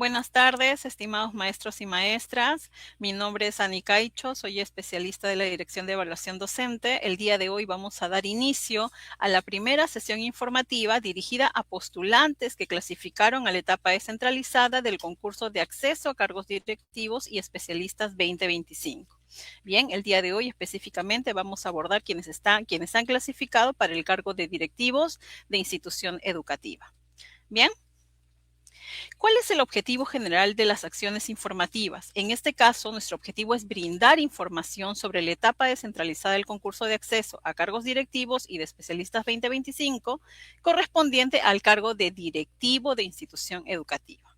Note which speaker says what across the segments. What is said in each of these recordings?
Speaker 1: Buenas tardes, estimados maestros y maestras. Mi nombre es Ani Caicho, soy especialista de la Dirección de Evaluación Docente. El día de hoy vamos a dar inicio a la primera sesión informativa dirigida a postulantes que clasificaron a la etapa descentralizada del concurso de acceso a cargos directivos y especialistas 2025. Bien, el día de hoy específicamente vamos a abordar quienes han clasificado para el cargo de directivos de institución educativa. Bien. ¿Cuál es el objetivo general de las acciones informativas? En este caso, nuestro objetivo es brindar información sobre la etapa descentralizada del concurso de acceso a cargos directivos y de especialistas 2025 correspondiente al cargo de directivo de institución educativa.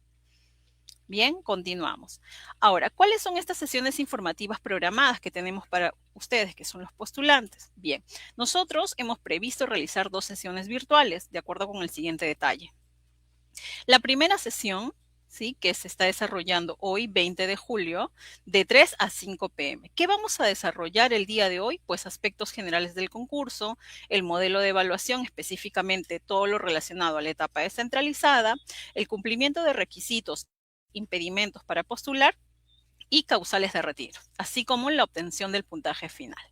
Speaker 1: Bien, continuamos. Ahora, ¿cuáles son estas sesiones informativas programadas que tenemos para ustedes, que son los postulantes? Bien, nosotros hemos previsto realizar 2 sesiones virtuales, de acuerdo con el siguiente detalle. La primera sesión, ¿sí?, que se está desarrollando hoy, 20 de julio, de 3 a 5 p.m. ¿Qué vamos a desarrollar el día de hoy? Pues aspectos generales del concurso, el modelo de evaluación, específicamente todo lo relacionado a la etapa descentralizada, el cumplimiento de requisitos, impedimentos para postular y causales de retiro, así como la obtención del puntaje final.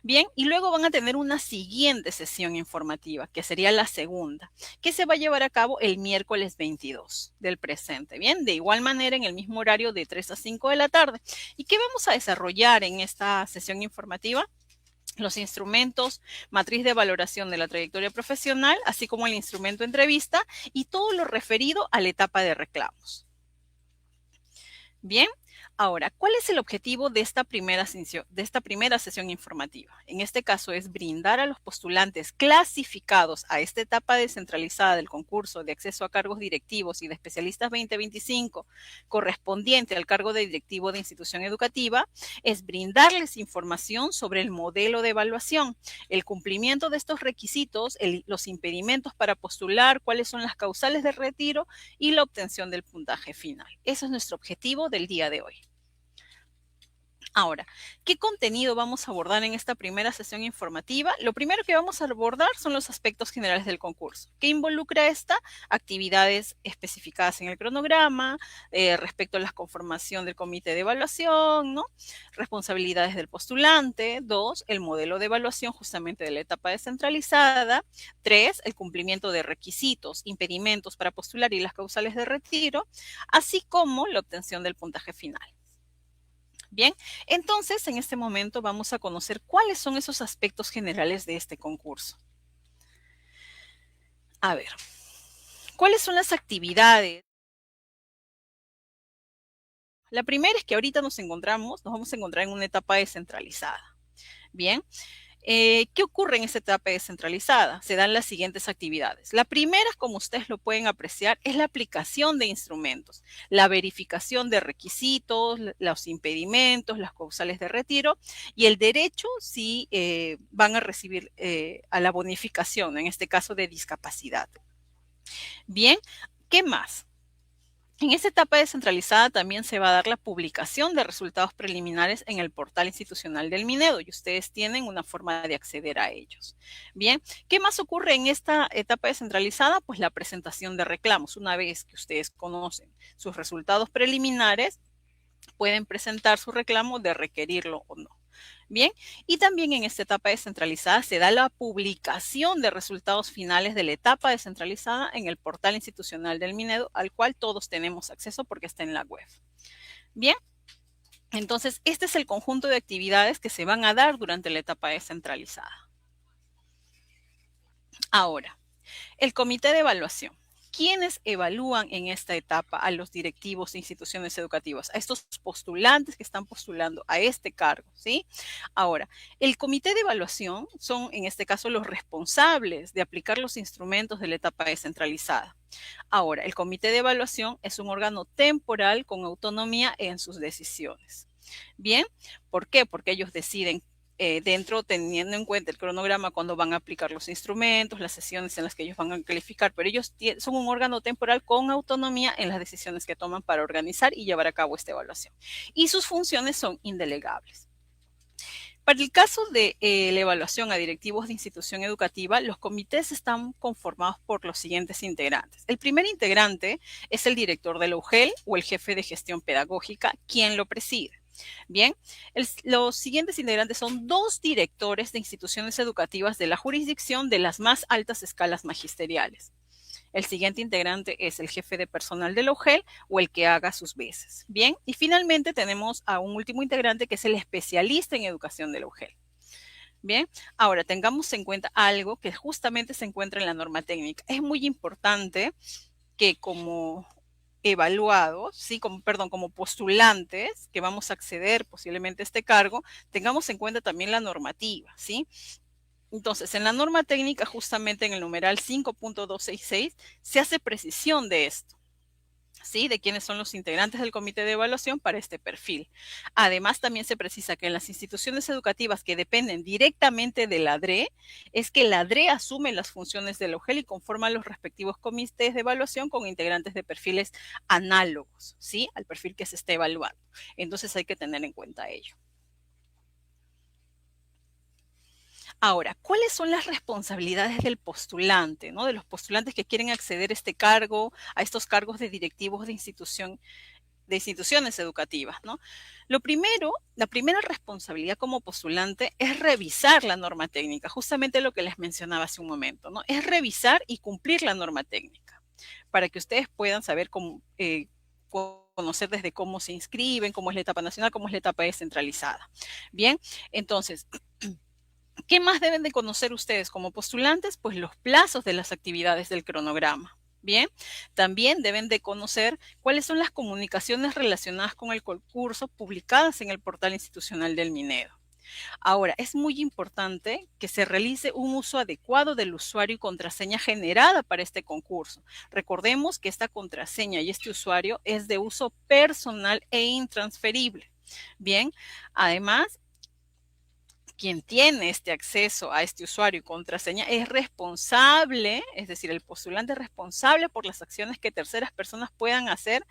Speaker 1: Bien, y luego van a tener una siguiente sesión informativa, que sería la segunda, que se va a llevar a cabo el miércoles 22 del presente. Bien, de igual manera en el mismo horario de 3 a 5 de la tarde. ¿Y qué vamos a desarrollar en esta sesión informativa? Los instrumentos, matriz de valoración de la trayectoria profesional, así como el instrumento entrevista y todo lo referido a la etapa de reclamos. Bien, ahora, ¿cuál es el objetivo de esta primera sesión informativa? En este caso es brindar a los postulantes clasificados a esta etapa descentralizada del concurso de acceso a cargos directivos y de especialistas 2025 correspondiente al cargo de directivo de institución educativa, es brindarles información sobre el modelo de evaluación, el cumplimiento de estos requisitos, los impedimentos para postular, cuáles son las causales de retiro y la obtención del puntaje final. Ese es nuestro objetivo del día de hoy. Ahora, ¿qué contenido vamos a abordar en esta primera sesión informativa? Lo primero que vamos a abordar son los aspectos generales del concurso. ¿Qué involucra esta? Actividades especificadas en el cronograma, respecto a la conformación del comité de evaluación, ¿no? Responsabilidades del postulante. 2, el modelo de evaluación justamente de la etapa descentralizada. 3, el cumplimiento de requisitos, impedimentos para postular y las causales de retiro, así como la obtención del puntaje final. Bien, entonces en este momento vamos a conocer cuáles son esos aspectos generales de este concurso. A ver, ¿cuáles son las actividades? La primera es que ahorita nos vamos a encontrar en una etapa descentralizada. Bien, ¿qué ocurre en esta etapa descentralizada? Se dan las siguientes actividades. La primera, como ustedes lo pueden apreciar, es la aplicación de instrumentos, la verificación de requisitos, los impedimentos, las causales de retiro y el derecho si van a recibir a la bonificación, en este caso de discapacidad. Bien, ¿qué más? En esta etapa descentralizada también se va a dar la publicación de resultados preliminares en el portal institucional del Minedo y ustedes tienen una forma de acceder a ellos. Bien, ¿qué más ocurre en esta etapa descentralizada? Pues la presentación de reclamos. Una vez que ustedes conocen sus resultados preliminares, pueden presentar su reclamo de requerirlo o no. Bien, y también en esta etapa descentralizada se da la publicación de resultados finales de la etapa descentralizada en el portal institucional del Minedo, al cual todos tenemos acceso porque está en la web. Bien, entonces este es el conjunto de actividades que se van a dar durante la etapa descentralizada. Ahora, el comité de evaluación. ¿Quiénes evalúan en esta etapa a los directivos de instituciones educativas? A estos postulantes que están postulando a este cargo, ¿sí? Ahora, el comité de evaluación son, en este caso, los responsables de aplicar los instrumentos de la etapa descentralizada. Ahora, el comité de evaluación es un órgano temporal con autonomía en sus decisiones. Bien, ¿por qué? Porque ellos deciden teniendo en cuenta el cronograma cuando van a aplicar los instrumentos, las sesiones en las que ellos van a calificar, pero ellos son un órgano temporal con autonomía en las decisiones que toman para organizar y llevar a cabo esta evaluación. Y sus funciones son indelegables. Para el caso de la evaluación a directivos de institución educativa, los comités están conformados por los siguientes integrantes. El primer integrante es el director de la UGEL o el jefe de gestión pedagógica, quien lo preside. Bien, los siguientes integrantes son 2 directores de instituciones educativas de la jurisdicción de las más altas escalas magisteriales. El siguiente integrante es el jefe de personal de la UGEL o el que haga sus veces. Bien, y finalmente tenemos a un último integrante que es el especialista en educación de la UGEL. Bien, ahora tengamos en cuenta algo que justamente se encuentra en la norma técnica. Es muy importante que como evaluados, ¿sí? como postulantes que vamos a acceder posiblemente a este cargo, tengamos en cuenta también la normativa, ¿sí? Entonces, en la norma técnica, justamente en el numeral 5.266, se hace precisión de esto, ¿sí? De quiénes son los integrantes del comité de evaluación para este perfil. Además, también se precisa que en las instituciones educativas que dependen directamente de la DRE, es que la DRE asume las funciones del OGEL y conforma los respectivos comités de evaluación con integrantes de perfiles análogos, ¿sí? Al perfil que se está evaluando. Entonces, hay que tener en cuenta ello. Ahora, ¿cuáles son las responsabilidades del postulante, ¿no? De los postulantes que quieren acceder a este cargo, a estos cargos de directivos de de instituciones educativas, ¿no? Lo primero, la primera responsabilidad como postulante es revisar la norma técnica, justamente lo que les mencionaba hace un momento, ¿no? Es revisar y cumplir la norma técnica, para que ustedes puedan saber cómo, conocer desde cómo se inscriben, cómo es la etapa nacional, cómo es la etapa descentralizada. Bien, entonces, ¿qué más deben de conocer ustedes como postulantes? Pues los plazos de las actividades del cronograma. Bien, también deben de conocer cuáles son las comunicaciones relacionadas con el concurso publicadas en el portal institucional del Minedo. Ahora, es muy importante que se realice un uso adecuado del usuario y contraseña generada para este concurso. Recordemos que esta contraseña y este usuario es de uso personal e intransferible. Bien, además, quien tiene este acceso a este usuario y contraseña es responsable, es decir, el postulante es responsable por las acciones que terceras personas puedan hacer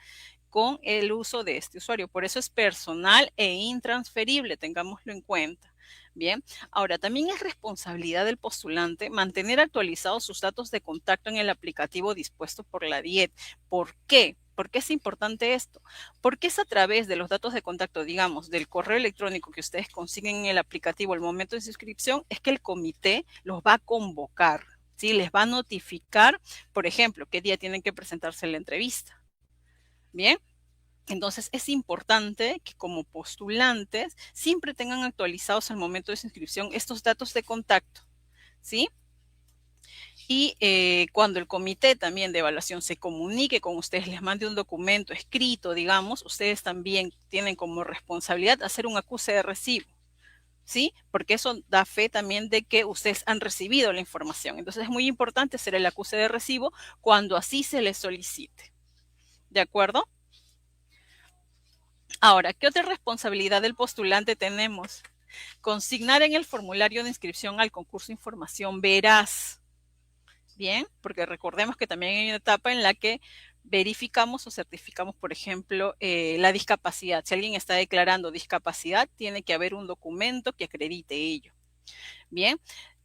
Speaker 1: con el uso de este usuario. Por eso es personal e intransferible, tengámoslo en cuenta. Bien, ahora también es responsabilidad del postulante mantener actualizados sus datos de contacto en el aplicativo dispuesto por la DIET. ¿Por qué? ¿Por qué es importante esto? Porque es a través de los datos de contacto, digamos, del correo electrónico que ustedes consiguen en el aplicativo al momento de su inscripción, es que el comité los va a convocar, ¿sí? Les va a notificar, por ejemplo, qué día tienen que presentarse en la entrevista. Bien, entonces es importante que como postulantes siempre tengan actualizados al momento de su inscripción estos datos de contacto, ¿sí? Y cuando el comité también de evaluación se comunique con ustedes, les mande un documento escrito, digamos, ustedes también tienen como responsabilidad hacer un acuse de recibo, ¿sí? Porque eso da fe también de que ustedes han recibido la información. Entonces es muy importante hacer el acuse de recibo cuando así se les solicite. ¿De acuerdo? Ahora, ¿qué otra responsabilidad del postulante tenemos? Consignar en el formulario de inscripción al concurso información veraz. Bien, porque recordemos que también hay una etapa en la que verificamos o certificamos, por ejemplo, la discapacidad. Si alguien está declarando discapacidad, tiene que haber un documento que acredite ello. Bien,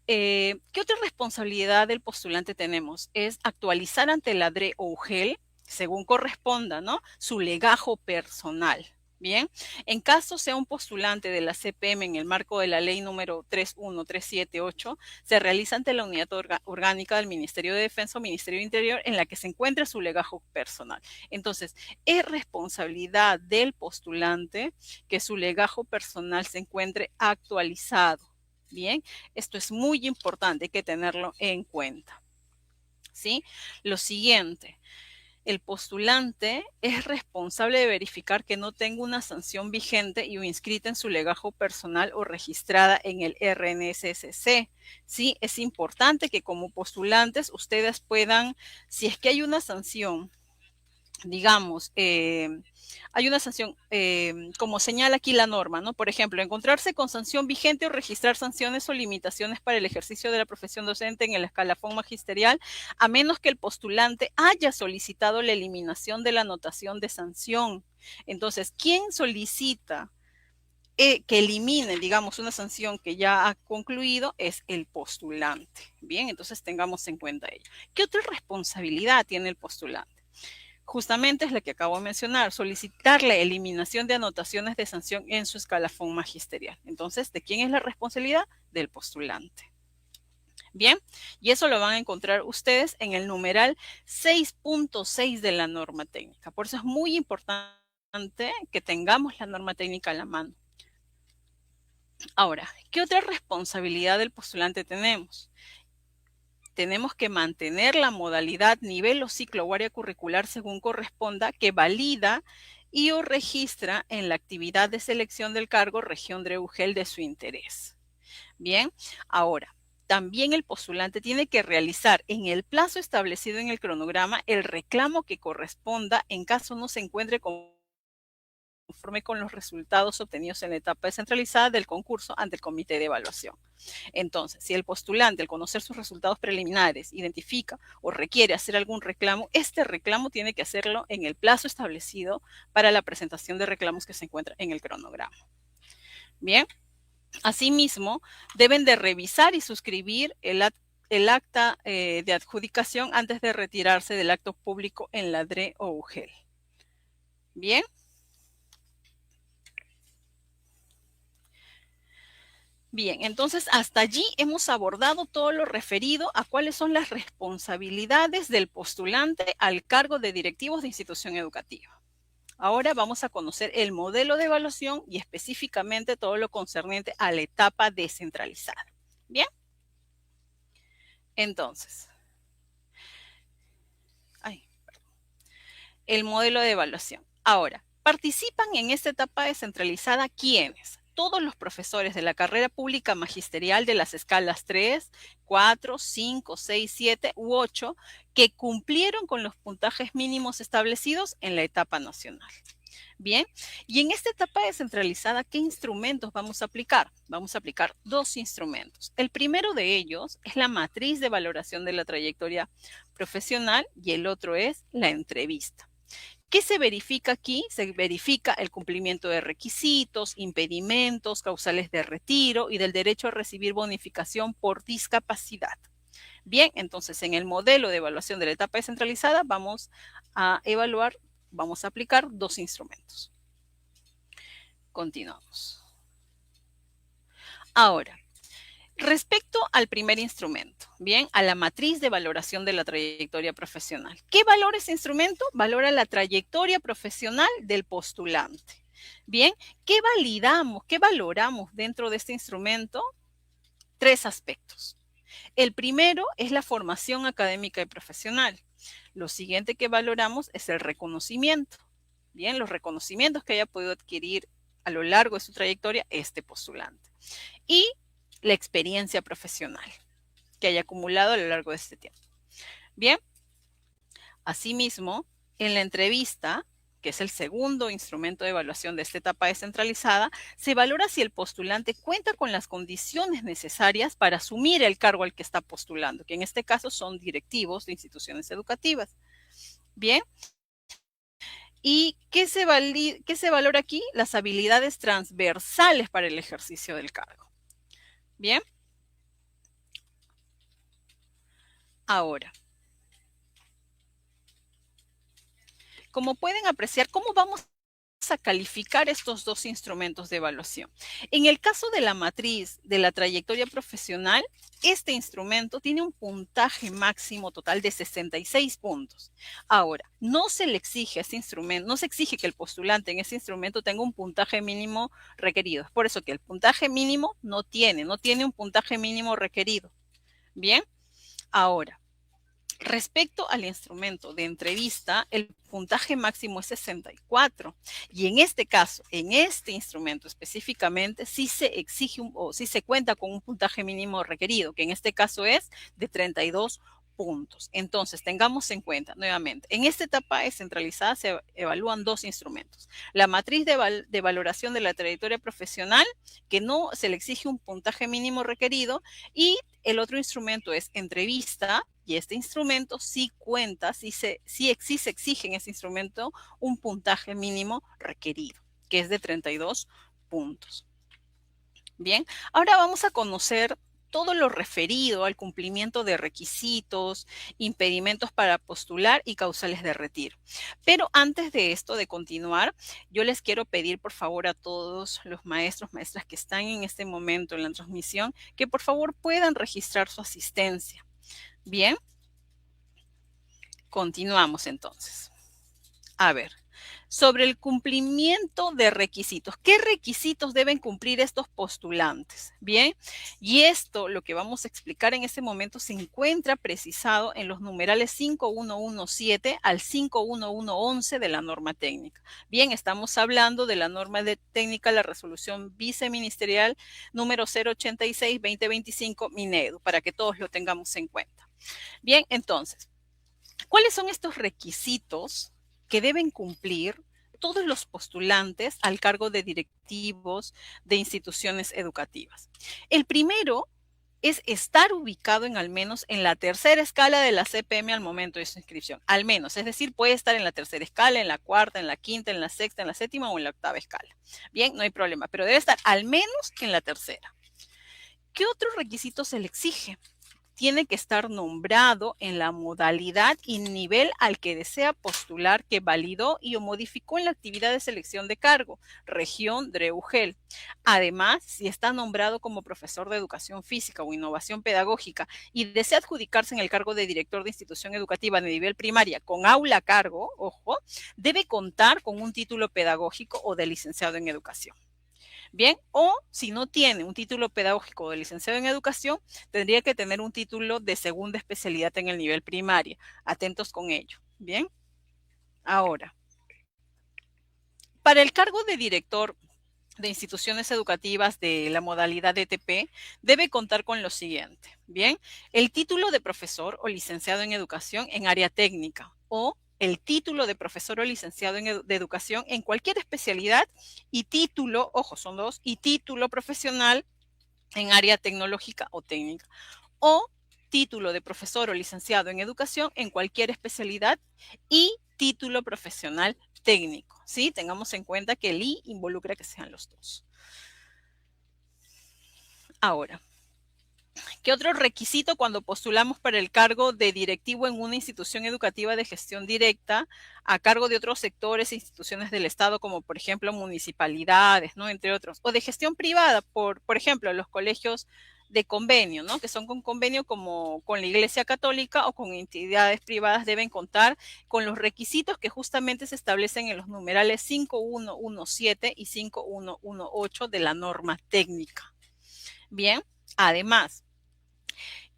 Speaker 1: ¿qué otra responsabilidad del postulante tenemos? Es actualizar ante la DRE o UGEL, según corresponda, ¿no? Su legajo personal. Bien, en caso sea un postulante de la CPM en el marco de la ley número 31378, se realiza ante la unidad orgánica del Ministerio de Defensa o Ministerio de Interior en la que se encuentra su legajo personal. Entonces, es responsabilidad del postulante que su legajo personal se encuentre actualizado. Bien, esto es muy importante, hay que tenerlo en cuenta. ¿Sí? Lo siguiente, el postulante es responsable de verificar que no tenga una sanción vigente y o inscrita en su legajo personal o registrada en el RNSSC. Sí, es importante que como postulantes ustedes puedan, si es que hay una sanción, digamos, hay una sanción, como señala aquí la norma, ¿no? Por ejemplo, encontrarse con sanción vigente o registrar sanciones o limitaciones para el ejercicio de la profesión docente en el escalafón magisterial, a menos que el postulante haya solicitado la eliminación de la anotación de sanción. Entonces, ¿quién solicita que elimine, digamos, una sanción que ya ha concluido es el postulante. Bien, entonces tengamos en cuenta ello. ¿Qué otra responsabilidad tiene el postulante? Justamente es la que acabo de mencionar, solicitar la eliminación de anotaciones de sanción en su escalafón magisterial. Entonces, ¿de quién es la responsabilidad? Del postulante. Bien, y eso lo van a encontrar ustedes en el numeral 6.6 de la norma técnica. Por eso es muy importante que tengamos la norma técnica a la mano. Ahora, ¿qué otra responsabilidad del postulante tenemos? Tenemos que mantener la modalidad, nivel o ciclo o área curricular según corresponda, que valida y o registra en la actividad de selección del cargo región de UGEL de su interés. Bien, ahora, también el postulante tiene que realizar en el plazo establecido en el cronograma el reclamo que corresponda en caso no se encuentre conforme con los resultados obtenidos en la etapa descentralizada del concurso ante el comité de evaluación. Entonces, si el postulante, al conocer sus resultados preliminares, identifica o requiere hacer algún reclamo, este reclamo tiene que hacerlo en el plazo establecido para la presentación de reclamos que se encuentra en el cronograma. Bien, asimismo, deben de revisar y suscribir el acta de adjudicación antes de retirarse del acto público en la DRE o UGEL. Bien. Bien, entonces hasta allí hemos abordado todo lo referido a cuáles son las responsabilidades del postulante al cargo de directivos de institución educativa. Ahora vamos a conocer el modelo de evaluación y específicamente todo lo concerniente a la etapa descentralizada. Bien, entonces, el modelo de evaluación. Ahora, participan en esta etapa descentralizada ¿quiénes? Todos los profesores de la carrera pública magisterial de las escalas 3, 4, 5, 6, 7 u 8 que cumplieron con los puntajes mínimos establecidos en la etapa nacional. Bien, y en esta etapa descentralizada, ¿qué instrumentos vamos a aplicar? Vamos a aplicar dos instrumentos. El primero de ellos es la matriz de valoración de la trayectoria profesional y el otro es la entrevista. ¿Qué se verifica aquí? Se verifica el cumplimiento de requisitos, impedimentos, causales de retiro y del derecho a recibir bonificación por discapacidad. Bien, entonces en el modelo de evaluación de la etapa descentralizada vamos a aplicar dos instrumentos. Continuamos. Ahora, respecto al primer instrumento, bien, a la matriz de valoración de la trayectoria profesional. ¿Qué valora ese instrumento? Valora la trayectoria profesional del postulante. Bien, ¿qué validamos, qué valoramos dentro de este instrumento? Tres aspectos. El primero es la formación académica y profesional. Lo siguiente que valoramos es el reconocimiento. Bien, los reconocimientos que haya podido adquirir a lo largo de su trayectoria este postulante. Y la experiencia profesional que haya acumulado a lo largo de este tiempo. Bien, asimismo, en la entrevista, que es el segundo instrumento de evaluación de esta etapa descentralizada, se valora si el postulante cuenta con las condiciones necesarias para asumir el cargo al que está postulando, que en este caso son directivos de instituciones educativas. Bien, ¿y qué se valora aquí? Las habilidades transversales para el ejercicio del cargo. Bien. Ahora, como pueden apreciar, ¿cómo vamos a calificar estos dos instrumentos de evaluación? En el caso de la matriz de la trayectoria profesional, este instrumento tiene un puntaje máximo total de 66 puntos. Ahora, no se le exige a este instrumento, no se exige que el postulante en ese instrumento tenga un puntaje mínimo requerido. Es por eso que el puntaje mínimo no tiene un puntaje mínimo requerido. Bien, ahora, respecto al instrumento de entrevista, el puntaje máximo es 64. Y en este caso, en este instrumento específicamente, sí se exige o sí se cuenta con un puntaje mínimo requerido, que en este caso es de 32 puntos. Entonces, tengamos en cuenta nuevamente, en esta etapa descentralizada se evalúan dos instrumentos. La matriz de valoración de la trayectoria profesional, que no se le exige un puntaje mínimo requerido, y el otro instrumento es entrevista, y este instrumento sí cuenta, sí se exige en ese instrumento un puntaje mínimo requerido, que es de 32 puntos. Bien, ahora vamos a conocer todo lo referido al cumplimiento de requisitos, impedimentos para postular y causales de retiro. Pero antes de esto, de continuar, yo les quiero pedir por favor a todos los maestros, maestras que están en este momento en la transmisión, que por favor puedan registrar su asistencia. Bien, continuamos entonces. A ver, sobre el cumplimiento de requisitos. ¿Qué requisitos deben cumplir estos postulantes? Bien, y esto, lo que vamos a explicar en este momento, se encuentra precisado en los numerales 5117 al 51111 de la norma técnica. Bien, estamos hablando de la norma técnica, la resolución viceministerial número 086-2025 Minedu, para que todos lo tengamos en cuenta. Bien, entonces, ¿cuáles son estos requisitos que deben cumplir todos los postulantes al cargo de directivos de instituciones educativas? El primero es estar ubicado en al menos en la tercera escala de la CPM al momento de su inscripción. Al menos, es decir, puede estar en la tercera escala, en la cuarta, en la quinta, en la sexta, en la séptima o en la octava escala. Bien, no hay problema, pero debe estar al menos en la tercera. ¿Qué otro requisito se le exige? Tiene que estar nombrado en la modalidad y nivel al que desea postular, que validó y o modificó en la actividad de selección de cargo, región DREUGEL. Además, si está nombrado como profesor de educación física o innovación pedagógica y desea adjudicarse en el cargo de director de institución educativa de nivel primaria con aula a cargo, ojo, debe contar con un título pedagógico o de licenciado en educación. Bien, o si no tiene un título pedagógico de licenciado en educación, tendría que tener un título de segunda especialidad en el nivel primaria. Atentos con ello. Bien, ahora, para el cargo de director de instituciones educativas de la modalidad de ETP, debe contar con lo siguiente. Bien, el título de profesor o licenciado en educación en área técnica o el título de profesor o licenciado de educación en cualquier especialidad y título, ojo, son dos, y título profesional en área tecnológica o técnica, o título de profesor o licenciado en educación en cualquier especialidad y título profesional técnico, ¿sí? Tengamos en cuenta que el I involucra que sean los dos. Ahora, ¿qué otro requisito cuando postulamos para el cargo de directivo en una institución educativa de gestión directa a cargo de otros sectores e instituciones del Estado, como por ejemplo municipalidades, ¿no? Entre otros, o de gestión privada, por ejemplo, los colegios de convenio, ¿no? Que son con convenio como con la Iglesia Católica o con entidades privadas, deben contar con los requisitos que justamente se establecen en los numerales 5117 y 5118 de la norma técnica. Bien, además,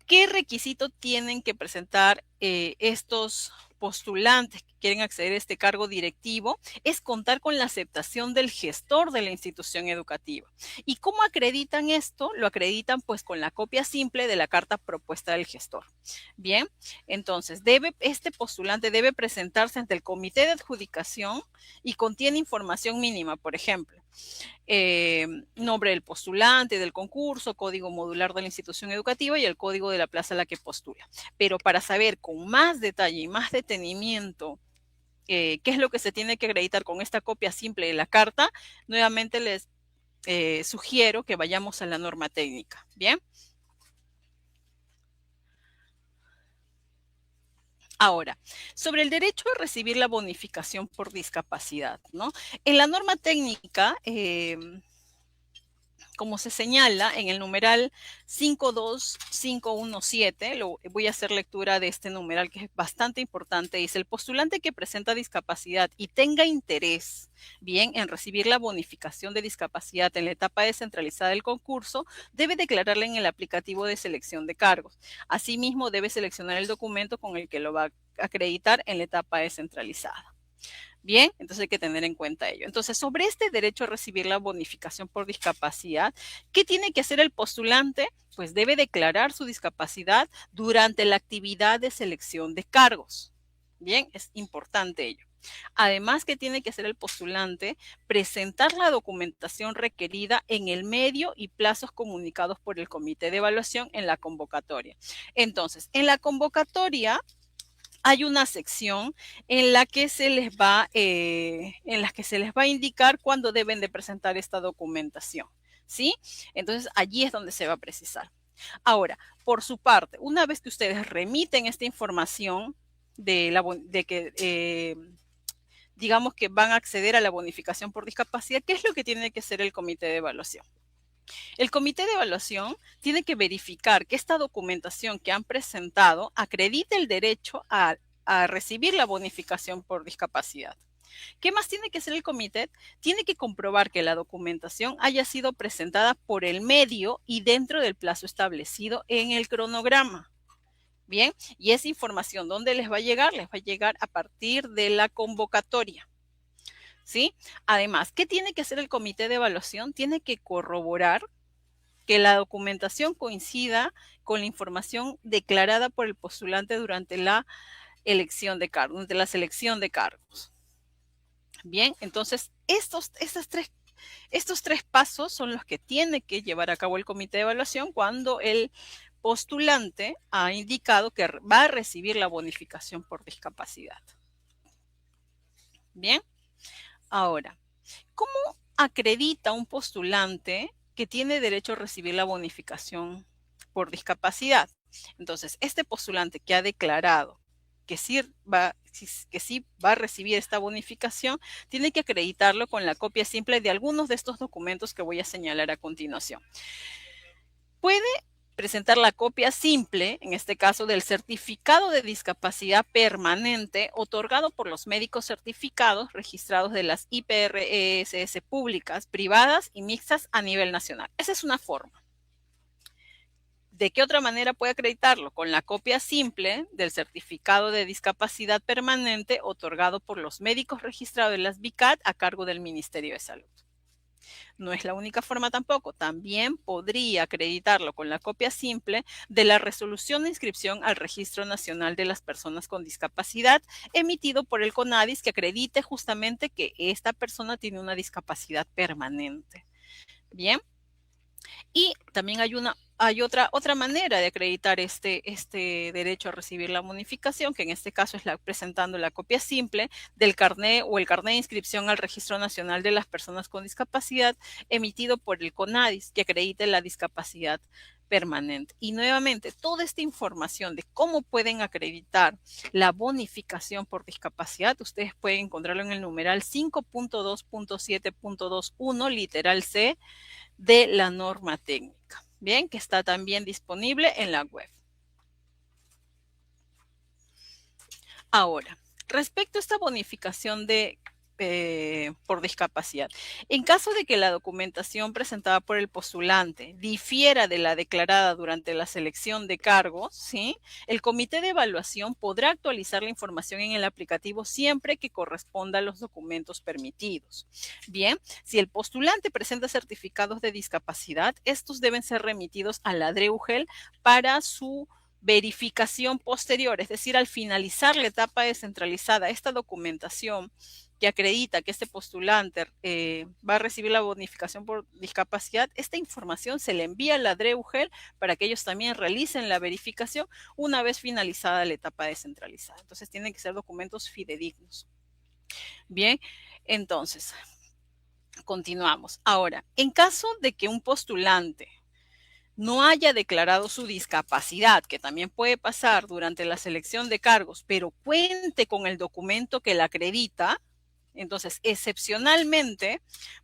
Speaker 1: ¿qué requisito tienen que presentar estos postulantes que quieren acceder a este cargo directivo? Es contar con la aceptación del gestor de la institución educativa. ¿Y cómo acreditan esto? Lo acreditan pues con la copia simple de la carta propuesta del gestor. Bien, entonces este postulante debe presentarse ante el comité de adjudicación y contiene información mínima, por ejemplo, nombre del postulante, del concurso, código modular de la institución educativa y el código de la plaza a la que postula. Pero para saber con más detalle y más detenimiento qué es lo que se tiene que acreditar con esta copia simple de la carta, nuevamente les sugiero que vayamos a la norma técnica. Bien. Ahora, sobre el derecho a recibir la bonificación por discapacidad, ¿no? En la norma técnica, como se señala en el numeral 52517, voy a hacer lectura de este numeral que es bastante importante, dice: el postulante que presenta discapacidad y tenga interés, bien, en recibir la bonificación de discapacidad en la etapa descentralizada del concurso, debe declararla en el aplicativo de selección de cargos. Asimismo, debe seleccionar el documento con el que lo va a acreditar en la etapa descentralizada. Bien, entonces hay que tener en cuenta ello. Entonces, sobre este derecho a recibir la bonificación por discapacidad, ¿qué tiene que hacer el postulante? Pues debe declarar su discapacidad durante la actividad de selección de cargos. Bien, es importante ello. Además, ¿qué tiene que hacer el postulante? Presentar la documentación requerida en el medio y plazos comunicados por el comité de evaluación en la convocatoria. Entonces, en la convocatoria hay una sección en la que se les va a indicar cuándo deben de presentar esta documentación. ¿sí? Entonces, allí es donde se va a precisar. Ahora, por su parte, una vez que ustedes remiten esta información de que digamos que van a acceder a la bonificación por discapacidad, ¿qué es lo que tiene que hacer el comité de evaluación? El comité de evaluación tiene que verificar que esta documentación que han presentado acredite el derecho a recibir la bonificación por discapacidad. ¿Qué más tiene que hacer el comité? Tiene que comprobar que la documentación haya sido presentada por el medio y dentro del plazo establecido en el cronograma. Bien, y esa información, ¿dónde les va a llegar? Les va a llegar a partir de la convocatoria. ¿Sí? Además, ¿qué tiene que hacer el comité de evaluación? Tiene que corroborar que la documentación coincida con la información declarada por el postulante durante la elección de cargos, durante la selección de cargos. Bien, entonces estos tres pasos son los que tiene que llevar a cabo el comité de evaluación cuando el postulante ha indicado que va a recibir la bonificación por discapacidad. Bien, ahora, ¿cómo acredita un postulante que tiene derecho a recibir la bonificación por discapacidad? Entonces, este postulante que ha declarado que sí va a recibir esta bonificación, tiene que acreditarlo con la copia simple de algunos de estos documentos que voy a señalar a continuación. Puede presentar la copia simple, en este caso del certificado de discapacidad permanente otorgado por los médicos certificados registrados de las IPRESS públicas, privadas y mixtas a nivel nacional. Esa es una forma. ¿De qué otra manera puede acreditarlo? Con la copia simple del certificado de discapacidad permanente otorgado por los médicos registrados de las BICAT a cargo del Ministerio de Salud. No es la única forma tampoco. También podría acreditarlo con la copia simple de la resolución de inscripción al Registro Nacional de las Personas con Discapacidad emitido por el CONADIS que acredite justamente que esta persona tiene una discapacidad permanente. Bien. Y también hay otra manera de acreditar este derecho a recibir la bonificación, que en este caso es presentando la copia simple del carnet o el carnet de inscripción al Registro Nacional de las Personas con Discapacidad emitido por el CONADIS, que acredite la discapacidad permanente. Y nuevamente, toda esta información de cómo pueden acreditar la bonificación por discapacidad, ustedes pueden encontrarlo en el numeral 5.2.7.21, literal C, de la norma técnica. Bien, que está también disponible en la web. Ahora, respecto a esta bonificación por discapacidad, en caso de que la documentación presentada por el postulante difiera de la declarada durante la selección de cargos, ¿sí? El comité de evaluación podrá actualizar la información en el aplicativo siempre que corresponda a los documentos permitidos. Bien, si el postulante presenta certificados de discapacidad, estos deben ser remitidos a la DREUGEL para su verificación posterior, es decir, al finalizar la etapa descentralizada, esta documentación que acredita que este postulante va a recibir la bonificación por discapacidad, esta información se le envía a la DREUGEL para que ellos también realicen la verificación una vez finalizada la etapa descentralizada. Entonces, tienen que ser documentos fidedignos. Bien, entonces, continuamos. Ahora, en caso de que un postulante no haya declarado su discapacidad, que también puede pasar durante la selección de cargos, pero cuente con el documento que la acredita, entonces excepcionalmente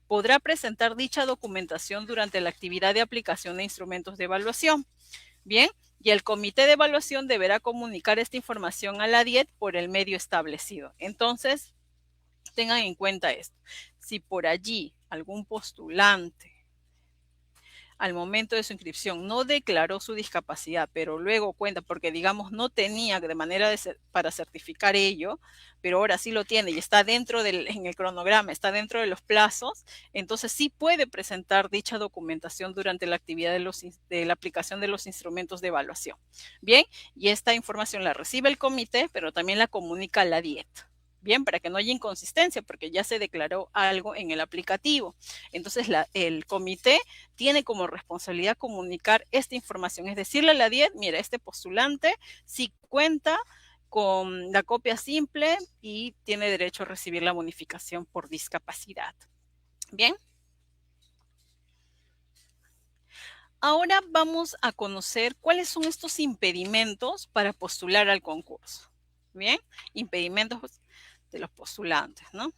Speaker 1: podrá presentar dicha documentación durante la actividad de aplicación de instrumentos de evaluación. Bien, y el comité de evaluación deberá comunicar esta información a la DIET por el medio establecido. Entonces, tengan en cuenta esto. Si por allí algún postulante al momento de su inscripción no declaró su discapacidad, pero luego cuenta, porque digamos no tenía de manera para certificar ello, pero ahora sí lo tiene y está dentro en el cronograma, está dentro de los plazos, entonces sí puede presentar dicha documentación durante la actividad de la aplicación de los instrumentos de evaluación. Bien, y esta información la recibe el comité, pero también la comunica a la DIET. Bien, para que no haya inconsistencia, porque ya se declaró algo en el aplicativo. Entonces, el comité tiene como responsabilidad comunicar esta información, es decirle a la DIET, mira, este postulante sí cuenta con la copia simple y tiene derecho a recibir la bonificación por discapacidad. Bien. Ahora vamos a conocer cuáles son estos impedimentos para postular al concurso. Bien, impedimentos de los postulantes, ¿no?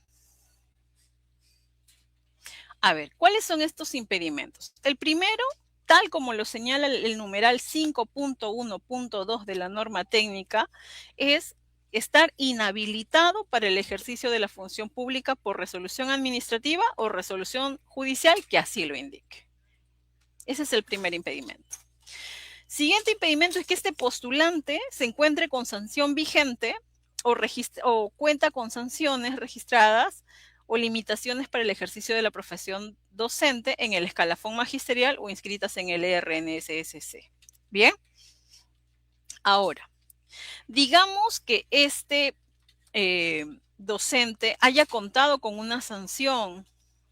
Speaker 1: A ver, ¿cuáles son estos impedimentos? El primero, tal como lo señala el numeral 5.1.2 de la norma técnica, es estar inhabilitado para el ejercicio de la función pública por resolución administrativa o resolución judicial que así lo indique. Ese es el primer impedimento. Siguiente impedimento es que este postulante se encuentre con sanción vigente o cuenta con sanciones registradas o limitaciones para el ejercicio de la profesión docente en el escalafón magisterial o inscritas en el ERNSSC. Bien, ahora, digamos que este docente haya contado con una sanción.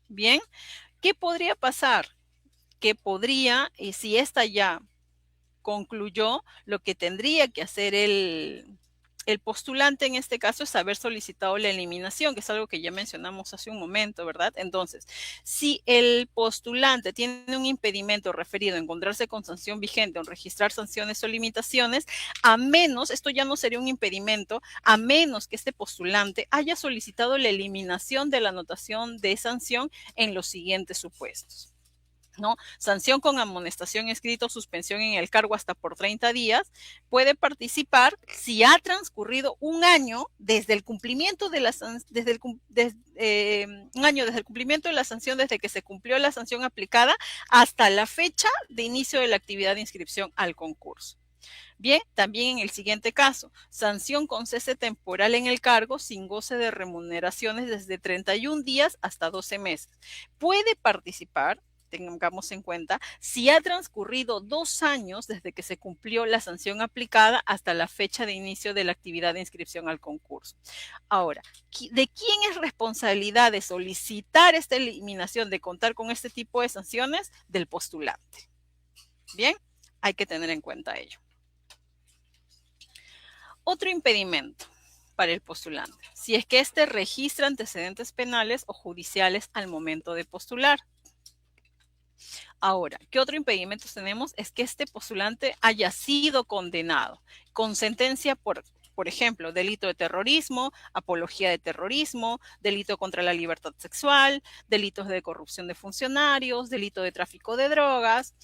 Speaker 1: Bien, ¿qué podría pasar? Que podría, y si esta ya concluyó, lo que tendría que hacer el postulante en este caso es haber solicitado la eliminación, que es algo que ya mencionamos hace un momento, ¿verdad? Entonces, si el postulante tiene un impedimento referido a encontrarse con sanción vigente o registrar sanciones o limitaciones, a menos, esto ya no sería un impedimento, a menos que este postulante haya solicitado la eliminación de la anotación de sanción en los siguientes supuestos. ¿No? Sanción con amonestación escrita o suspensión en el cargo hasta por 30 días, puede participar si ha transcurrido un año desde el cumplimiento de la un año desde el cumplimiento de la sanción, desde que se cumplió la sanción aplicada hasta la fecha de inicio de la actividad de inscripción al concurso. Bien, también en el siguiente caso, sanción con cese temporal en el cargo sin goce de remuneraciones desde 31 días hasta 12 meses. Puede participar, tengamos en cuenta, si ha transcurrido 2 años desde que se cumplió la sanción aplicada hasta la fecha de inicio de la actividad de inscripción al concurso. Ahora, ¿de quién es responsabilidad de solicitar esta eliminación, de contar con este tipo de sanciones? Del postulante. Bien, hay que tener en cuenta ello. Otro impedimento para el postulante, si es que éste registra antecedentes penales o judiciales al momento de postular. Ahora, ¿qué otro impedimento tenemos? Es que este postulante haya sido condenado con sentencia por ejemplo, delito de terrorismo, apología de terrorismo, delito contra la libertad sexual, delitos de corrupción de funcionarios, delito de tráfico de drogas,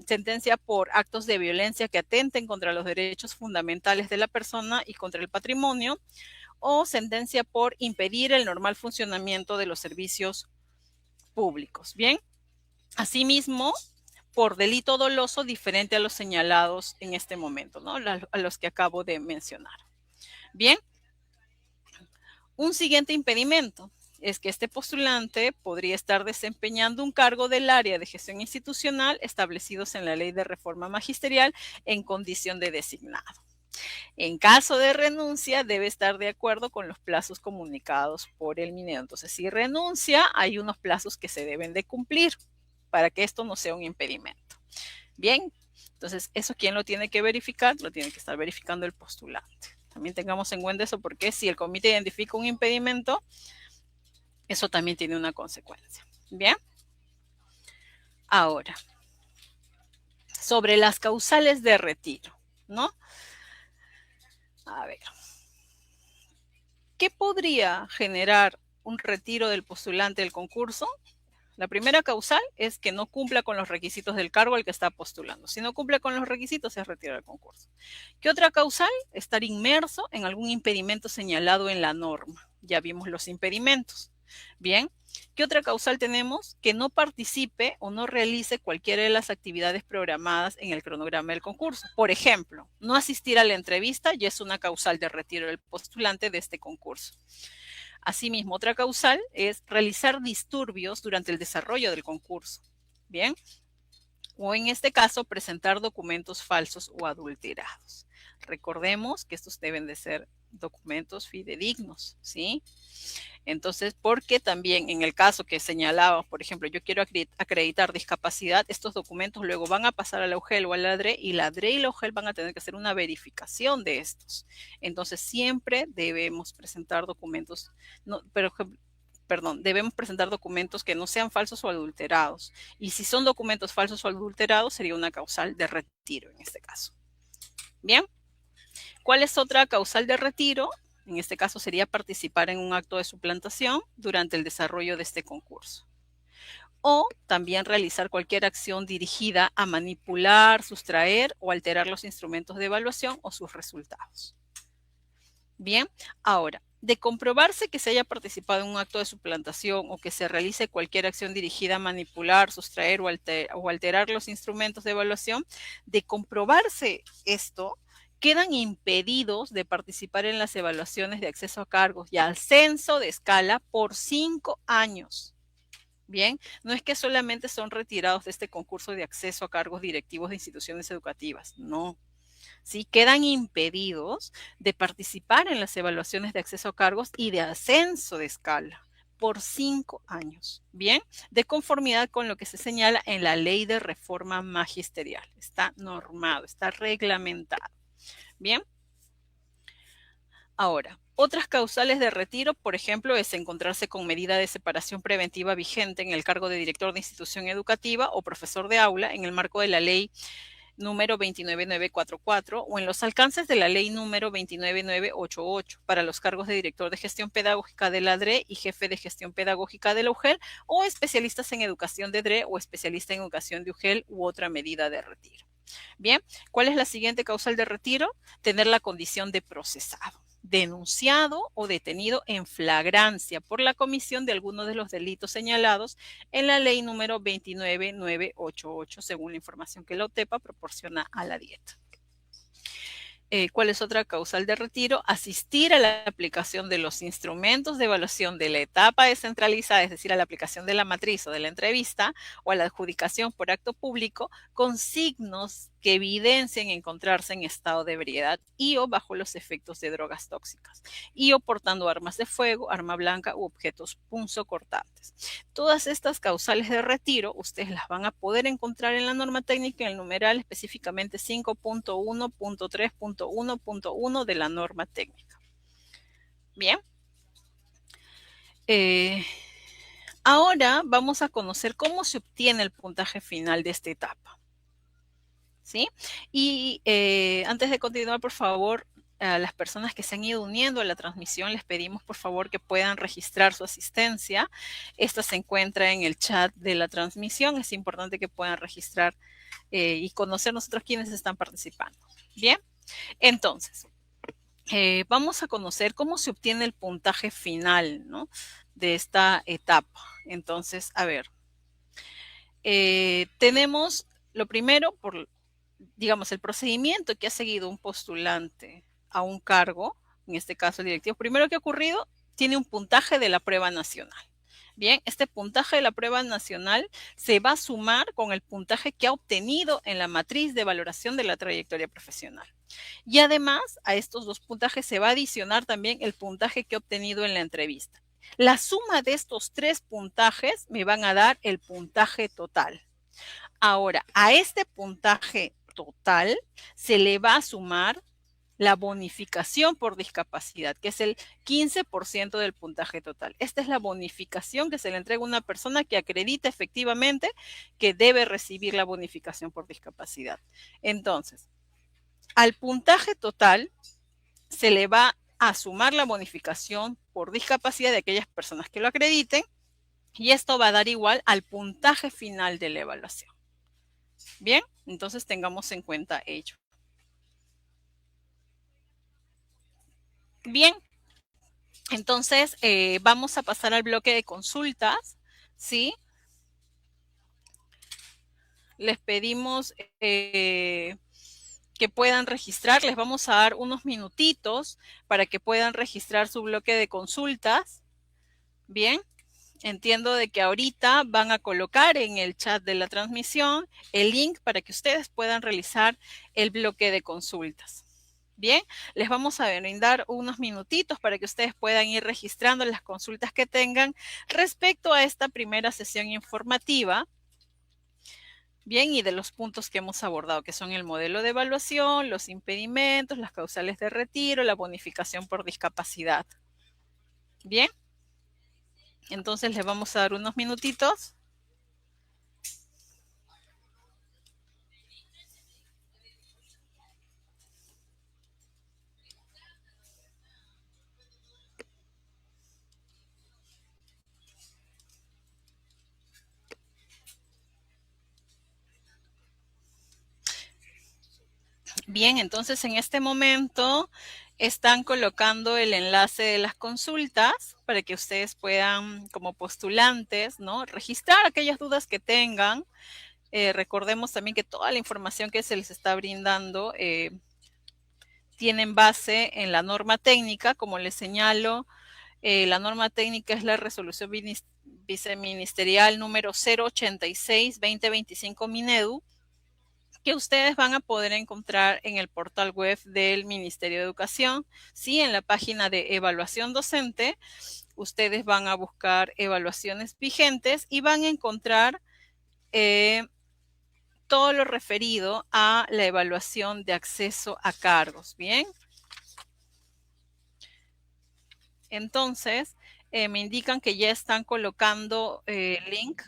Speaker 1: sentencia por actos de violencia que atenten contra los derechos fundamentales de la persona y contra el patrimonio, o sentencia por impedir el normal funcionamiento de los servicios públicos. Bien, asimismo, por delito doloso diferente a los señalados en este momento, ¿no? A los que acabo de mencionar. Bien, un siguiente impedimento es que este postulante podría estar desempeñando un cargo del área de gestión institucional establecidos en la Ley de Reforma Magisterial en condición de designado. En caso de renuncia, debe estar de acuerdo con los plazos comunicados por el MINEO. Entonces, si renuncia, hay unos plazos que se deben de cumplir para que esto no sea un impedimento. Bien, entonces, ¿eso quién lo tiene que verificar? Lo tiene que estar verificando el postulante. También tengamos en cuenta eso porque si el comité identifica un impedimento, eso también tiene una consecuencia. Bien. Ahora, sobre las causales de retiro, ¿no? A ver. ¿Qué podría generar un retiro del postulante del concurso? La primera causal es que no cumpla con los requisitos del cargo al que está postulando. Si no cumple con los requisitos, se retira del concurso. ¿Qué otra causal? Estar inmerso en algún impedimento señalado en la norma. Ya vimos los impedimentos. Bien, ¿qué otra causal tenemos? Que no participe o no realice cualquiera de las actividades programadas en el cronograma del concurso. Por ejemplo, no asistir a la entrevista ya es una causal de retiro del postulante de este concurso. Asimismo, otra causal es realizar disturbios durante el desarrollo del concurso. Bien, o en este caso, presentar documentos falsos o adulterados. Recordemos que estos deben de ser documentos fidedignos, ¿sí? Entonces, porque también en el caso que señalaba, por ejemplo, yo quiero acreditar discapacidad, estos documentos luego van a pasar a la UGEL o a la DRE y la DRE y la UGEL van a tener que hacer una verificación de estos. Entonces, siempre debemos presentar documentos, no, pero debemos presentar documentos que no sean falsos o adulterados. Y si son documentos falsos o adulterados, sería una causal de retiro en este caso. Bien. ¿Cuál es otra causal de retiro? En este caso sería participar en un acto de suplantación durante el desarrollo de este concurso. O también realizar cualquier acción dirigida a manipular, sustraer o alterar los instrumentos de evaluación o sus resultados. Bien, ahora, de comprobarse que se haya participado en un acto de suplantación o que se realice cualquier acción dirigida a manipular, sustraer o alterar los instrumentos de evaluación, de comprobarse esto, quedan impedidos de participar en las evaluaciones de acceso a cargos y ascenso de escala por 5 años. Bien, no es que solamente son retirados de este concurso de acceso a cargos directivos de instituciones educativas, no. ¿Sí? Quedan impedidos de participar en las evaluaciones de acceso a cargos y de ascenso de escala por 5 años, ¿bien? De conformidad con lo que se señala en la Ley de Reforma Magisterial. Está normado, está reglamentado, ¿bien? Ahora, otras causales de retiro, por ejemplo, es encontrarse con medida de separación preventiva vigente en el cargo de director de institución educativa o profesor de aula en el marco de la ley número 29944 o en los alcances de la ley número 29988 para los cargos de director de gestión pedagógica de la DRE y jefe de gestión pedagógica de la UGEL o especialistas en educación de DRE o especialista en educación de UGEL u otra medida de retiro. Bien, ¿cuál es la siguiente causal de retiro? Tener la condición de procesado, denunciado o detenido en flagrancia por la comisión de alguno de los delitos señalados en la ley número 29988, según la información que la OTEPA proporciona a la dieta. ¿Cuál es otra causal de retiro? Asistir a la aplicación de los instrumentos de evaluación de la etapa descentralizada, es decir, a la aplicación de la matriz o de la entrevista o a la adjudicación por acto público con signos que evidencien encontrarse en estado de ebriedad y o bajo los efectos de drogas tóxicas y o portando armas de fuego, arma blanca u objetos punzocortantes. Todas estas causales de retiro ustedes las van a poder encontrar en la norma técnica en el numeral específicamente 5.1.3.1.1 de la norma técnica. Bien. Ahora vamos a conocer cómo se obtiene el puntaje final de esta etapa. ¿Sí? Y antes de continuar, por favor, a las personas que se han ido uniendo a la transmisión, les pedimos por favor que puedan registrar su asistencia. Esta se encuentra en el chat de la transmisión. Es importante que puedan registrar y conocer nosotros quienes están participando. Bien, entonces, vamos a conocer cómo se obtiene el puntaje final, ¿no?, de esta etapa. Entonces, a ver, tenemos lo primero, digamos, el procedimiento que ha seguido un postulante a un cargo, en este caso el directivo. Primero que ha ocurrido, tiene un puntaje de la prueba nacional. Bien, este puntaje de la prueba nacional se va a sumar con el puntaje que ha obtenido en la matriz de valoración de la trayectoria profesional. Y además, a estos dos puntajes se va a adicionar también el puntaje que ha obtenido en la entrevista. La suma de estos tres puntajes me van a dar el puntaje total. Ahora, a este puntaje total se le va a sumar la bonificación por discapacidad, que es el 15% del puntaje total. Esta es la bonificación que se le entrega a una persona que acredita efectivamente que debe recibir la bonificación por discapacidad. Entonces, al puntaje total se le va a sumar la bonificación por discapacidad de aquellas personas que lo acrediten y esto va a dar igual al puntaje final de la evaluación. Bien, entonces tengamos en cuenta ello. Bien, entonces vamos a pasar al bloque de consultas, ¿sí? Les pedimos que puedan registrar, les vamos a dar unos minutitos para que puedan registrar su bloque de consultas. Bien, entiendo de que ahorita van a colocar en el chat de la transmisión el link para que ustedes puedan realizar el bloque de consultas. Bien, les vamos a brindar unos minutitos para que ustedes puedan ir registrando las consultas que tengan respecto a esta primera sesión informativa. Bien, y de los puntos que hemos abordado, que son el modelo de evaluación, los impedimentos, las causales de retiro, la bonificación por discapacidad. Bien. Entonces les vamos a dar unos minutitos. Bien, entonces en este momento están colocando el enlace de las consultas para que ustedes puedan, como postulantes, ¿no?, registrar aquellas dudas que tengan. Recordemos también que toda la información que se les está brindando tienen base en la norma técnica. Como les señalo, la norma técnica es la resolución viceministerial número 086-2025 Minedu, que ustedes van a poder encontrar en el portal web del Ministerio de Educación. Sí, en la página de evaluación docente, ustedes van a buscar evaluaciones vigentes y van a encontrar todo lo referido a la evaluación de acceso a cargos. Bien. Entonces, me indican que ya están colocando el link.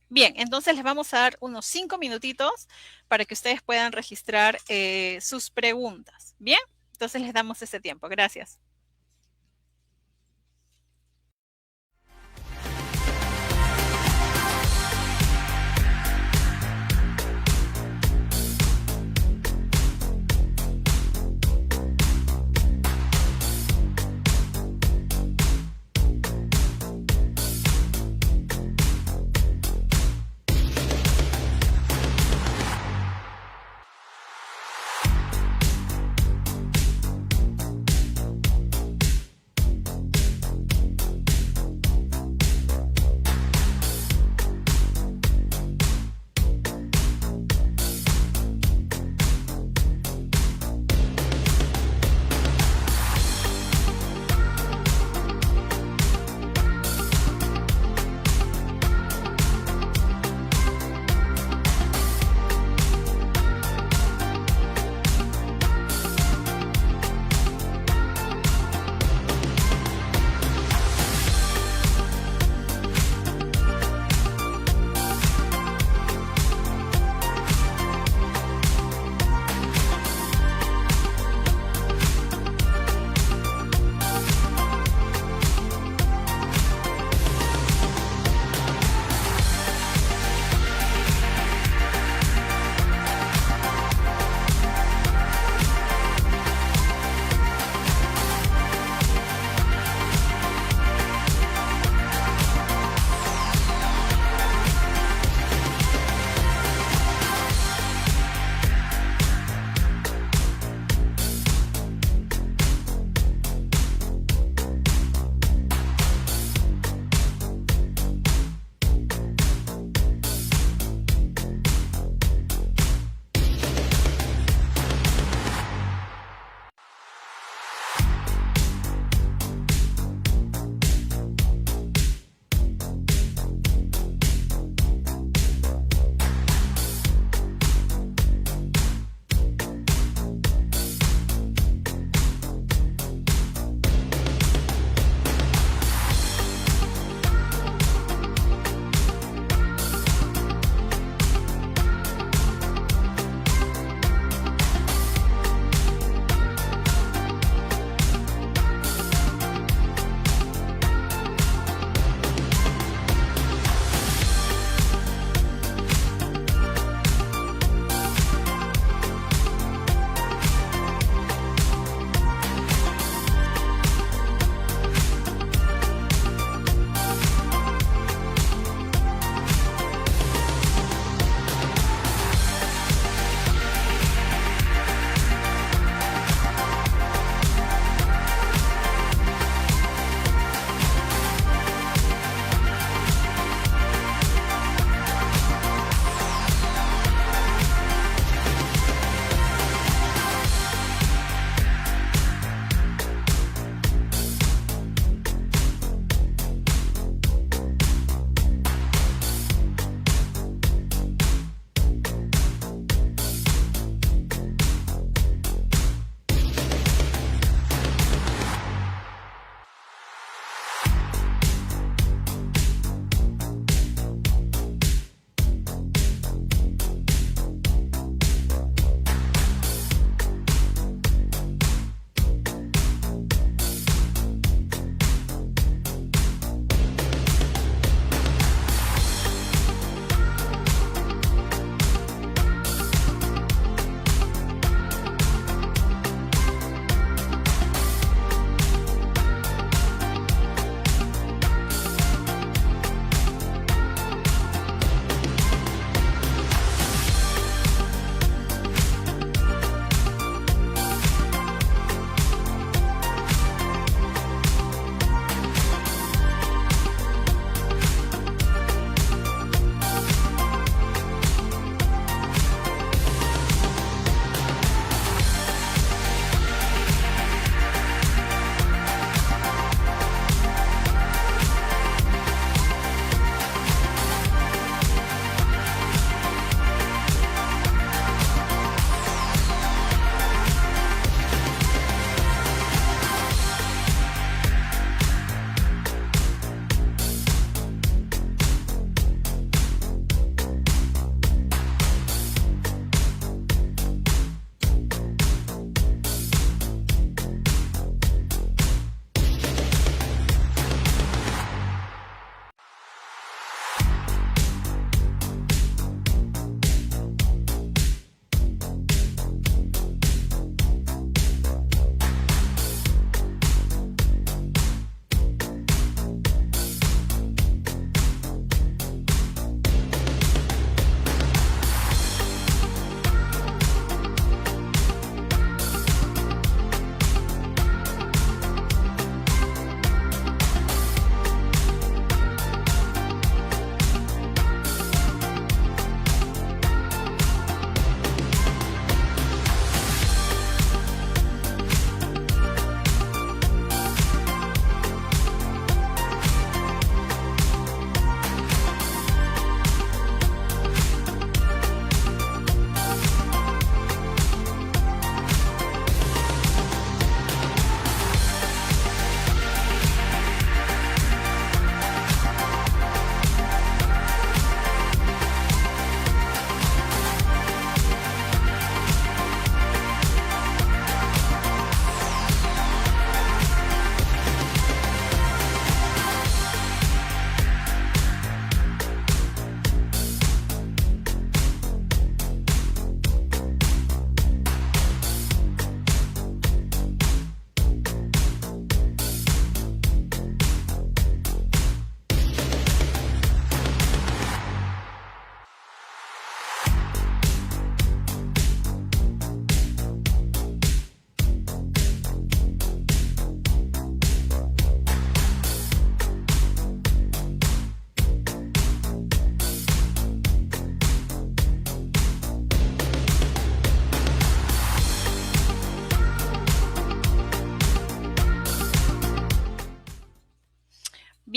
Speaker 1: Bien, entonces les vamos a dar unos 5 minutitos para que ustedes puedan registrar sus preguntas. Bien, entonces les damos ese tiempo. Gracias.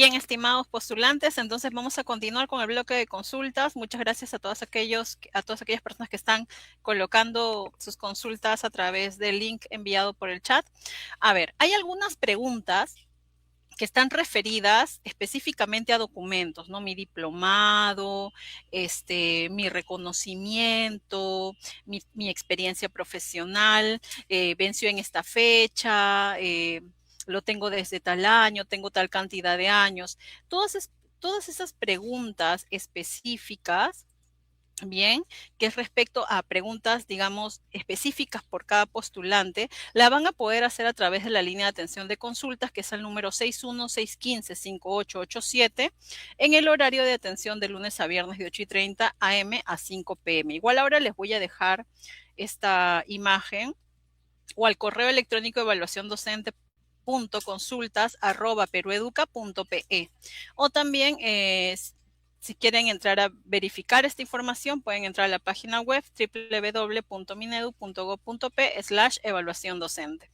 Speaker 1: Bien, estimados postulantes, entonces vamos a continuar con el bloque de consultas. Muchas gracias a todas aquellas personas que están colocando sus consultas a través del link enviado por el chat. A ver, hay algunas preguntas que están referidas específicamente a documentos, ¿no? Mi diplomado, mi reconocimiento, mi experiencia profesional, venció en esta fecha, lo tengo desde tal año, tengo tal cantidad de años. Todas esas preguntas específicas, bien, que es respecto a preguntas, digamos, específicas por cada postulante, la van a poder hacer a través de la línea de atención de consultas, que es el número 61-615-5887, en el horario de atención de lunes a viernes de 8:30 AM a 5 PM. Igual ahora les voy a dejar esta imagen o al correo electrónico evaluaciondocente.consultas@perueduca.pe. O también, si quieren entrar a verificar esta información, pueden entrar a la página web www.minedu.gov.p/evaluación docente.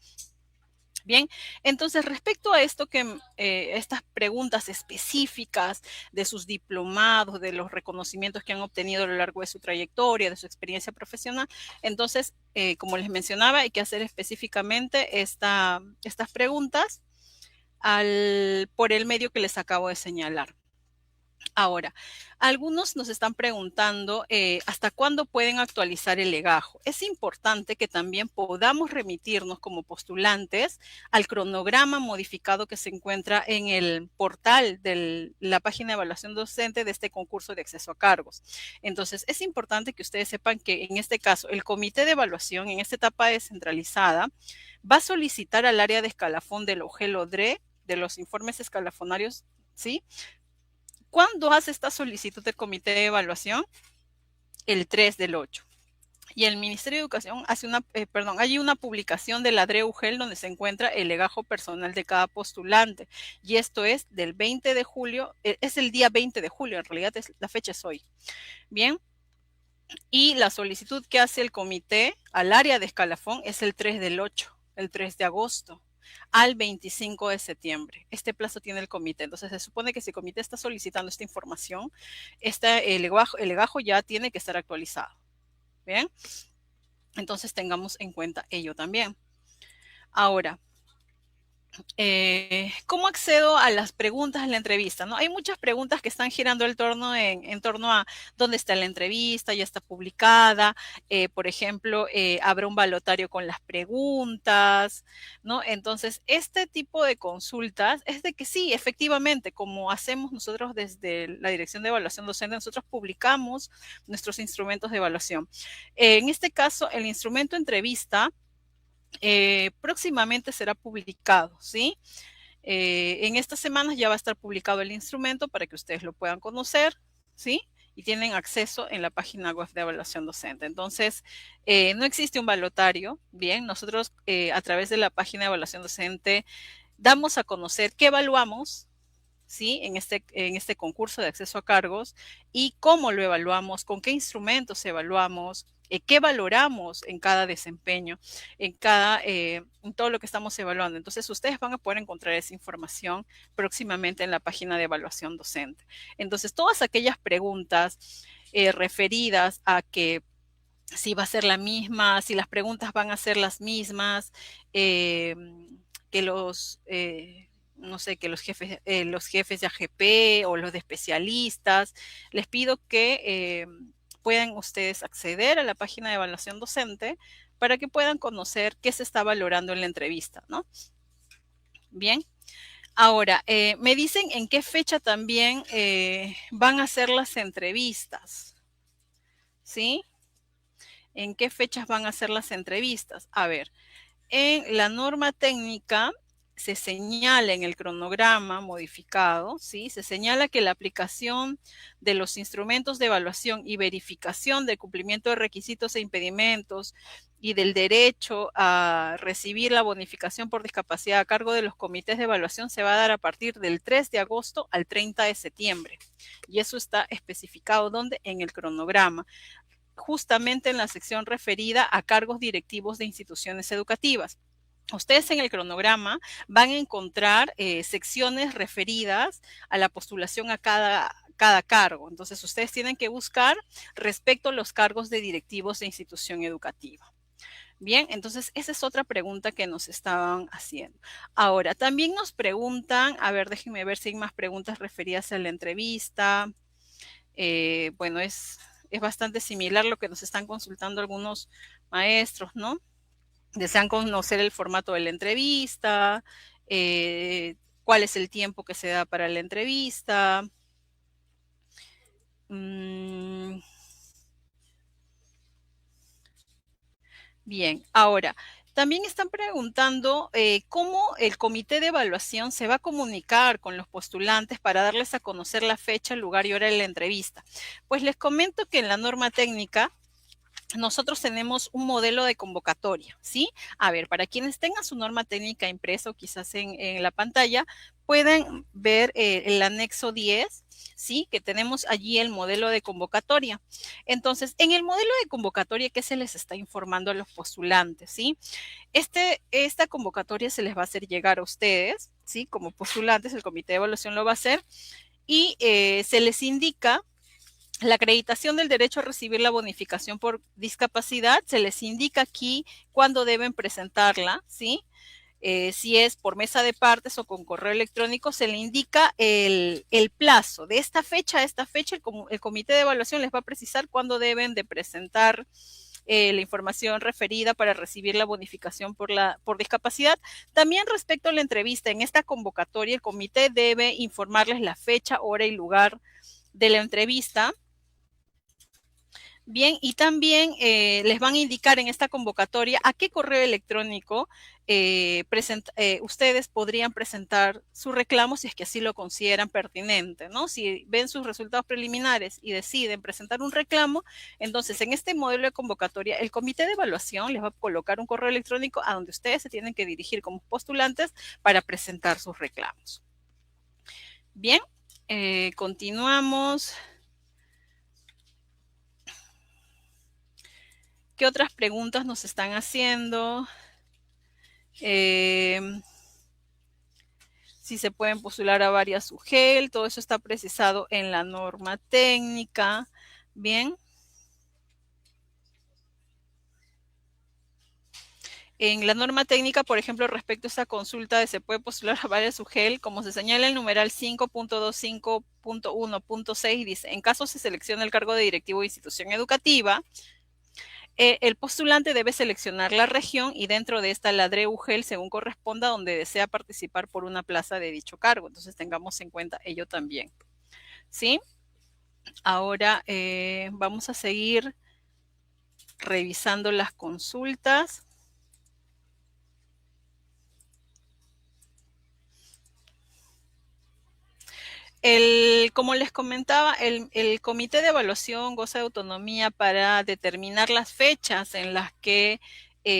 Speaker 1: Bien, entonces respecto a esto estas preguntas específicas de sus diplomados, de los reconocimientos que han obtenido a lo largo de su trayectoria, de su experiencia profesional, entonces, como les mencionaba, hay que hacer específicamente estas preguntas por el medio que les acabo de señalar. Ahora, algunos nos están preguntando hasta cuándo pueden actualizar el legajo. Es importante que también podamos remitirnos como postulantes al cronograma modificado que se encuentra en el portal de la página de evaluación docente de este concurso de acceso a cargos. Entonces, es importante que ustedes sepan que en este caso, el comité de evaluación en esta etapa descentralizada va a solicitar al área de escalafón del OGEL-ODRE de los informes escalafonarios, ¿sí? ¿Cuándo hace esta solicitud del comité de evaluación? El 3 del 8. Y el Ministerio de Educación hace hay una publicación de la DRE-UGEL donde se encuentra el legajo personal de cada postulante. Y esto es del 20 de julio, es el día 20 de julio, en realidad la fecha es hoy. Bien. Y la solicitud que hace el comité al área de escalafón es el 3 del 8, el 3 de agosto. Al 25 de septiembre. Este plazo tiene el comité. Entonces, se supone que si el comité está solicitando esta información, el legajo ya tiene que estar actualizado. ¿Bien? Entonces, tengamos en cuenta ello también. Ahora, ¿cómo accedo a las preguntas en la entrevista? ¿No? Hay muchas preguntas que están girando en torno a dónde está la entrevista, ya está publicada, por ejemplo, habrá un balotario con las preguntas, ¿no? Entonces, este tipo de consultas es de que sí, efectivamente, como hacemos nosotros desde la Dirección de Evaluación Docente, nosotros publicamos nuestros instrumentos de evaluación. En este caso, el instrumento entrevista próximamente será publicado, ¿sí? En estas semanas ya va a estar publicado el instrumento para que ustedes lo puedan conocer, ¿sí? Y tienen acceso en la página web de evaluación docente. Entonces, no existe un balotario, bien, nosotros a través de la página de evaluación docente damos a conocer qué evaluamos, ¿sí? En este concurso de acceso a cargos y cómo lo evaluamos, con qué instrumentos evaluamos, qué valoramos en cada desempeño, en todo lo que estamos evaluando. Entonces, ustedes van a poder encontrar esa información próximamente en la página de evaluación docente. Entonces, todas aquellas preguntas referidas a que si va a ser la misma, si las preguntas van a ser las mismas, que no sé, que los jefes de AGP o los de especialistas, les pido que puedan ustedes acceder a la página de evaluación docente para que puedan conocer qué se está valorando en la entrevista, ¿no? Bien. Ahora, me dicen en qué fecha también van a ser las entrevistas, ¿sí? ¿En qué fechas van a ser las entrevistas? A ver, en la norma técnica se señala en el cronograma modificado, ¿sí? Se señala que la aplicación de los instrumentos de evaluación y verificación del cumplimiento de requisitos e impedimentos y del derecho a recibir la bonificación por discapacidad a cargo de los comités de evaluación se va a dar a partir del 3 de agosto al 30 de septiembre. Y eso está especificado, ¿dónde? En el cronograma, justamente en la sección referida a cargos directivos de instituciones educativas. Ustedes en el cronograma van a encontrar secciones referidas a la postulación a cada cargo. Entonces, ustedes tienen que buscar respecto a los cargos de directivos de institución educativa. Bien, entonces esa es otra pregunta que nos estaban haciendo. Ahora, también nos preguntan, a ver, déjenme ver si hay más preguntas referidas a la entrevista. Bueno, es bastante similar lo que nos están consultando algunos maestros, ¿no? Desean conocer el formato de la entrevista, cuál es el tiempo que se da para la entrevista. Bien, ahora, también están preguntando cómo el comité de evaluación se va a comunicar con los postulantes para darles a conocer la fecha, lugar y hora de la entrevista. Pues les comento que en la norma técnica nosotros tenemos un modelo de convocatoria, ¿sí? A ver, para quienes tengan su norma técnica impresa o quizás en la pantalla, pueden ver el anexo 10, ¿sí? Que tenemos allí el modelo de convocatoria. Entonces, en el modelo de convocatoria, ¿qué se les está informando a los postulantes, ¿sí? Esta convocatoria se les va a hacer llegar a ustedes, ¿sí? Como postulantes, el comité de evaluación lo va a hacer y se les indica la acreditación del derecho a recibir la bonificación por discapacidad, se les indica aquí cuándo deben presentarla, ¿sí? Si es por mesa de partes o con correo electrónico, se le indica el plazo. De esta fecha a esta fecha, el comité de evaluación les va a precisar cuándo deben de presentar la información referida para recibir la bonificación por discapacidad. También respecto a la entrevista, en esta convocatoria, el comité debe informarles la fecha, hora y lugar de la entrevista. Bien, y también les van a indicar en esta convocatoria a qué correo electrónico ustedes podrían presentar su reclamo si es que así lo consideran pertinente, ¿no? Si ven sus resultados preliminares y deciden presentar un reclamo, entonces en este modelo de convocatoria el comité de evaluación les va a colocar un correo electrónico a donde ustedes se tienen que dirigir como postulantes para presentar sus reclamos. Bien, continuamos. ¿Qué otras preguntas nos están haciendo? Si se pueden postular a varias UGEL, todo eso está precisado en la norma técnica. Bien. En la norma técnica, por ejemplo, respecto a esta consulta de se puede postular a varias UGEL, como se señala el numeral 5.25.1.6, dice, en caso se seleccione el cargo de directivo de institución educativa, el postulante debe seleccionar la región y dentro de esta la DRE-UGEL según corresponda donde desea participar por una plaza de dicho cargo. Entonces tengamos en cuenta ello también. ¿Sí? Ahora vamos a seguir revisando las consultas. Como les comentaba, el comité de evaluación goza de autonomía para determinar las fechas en las que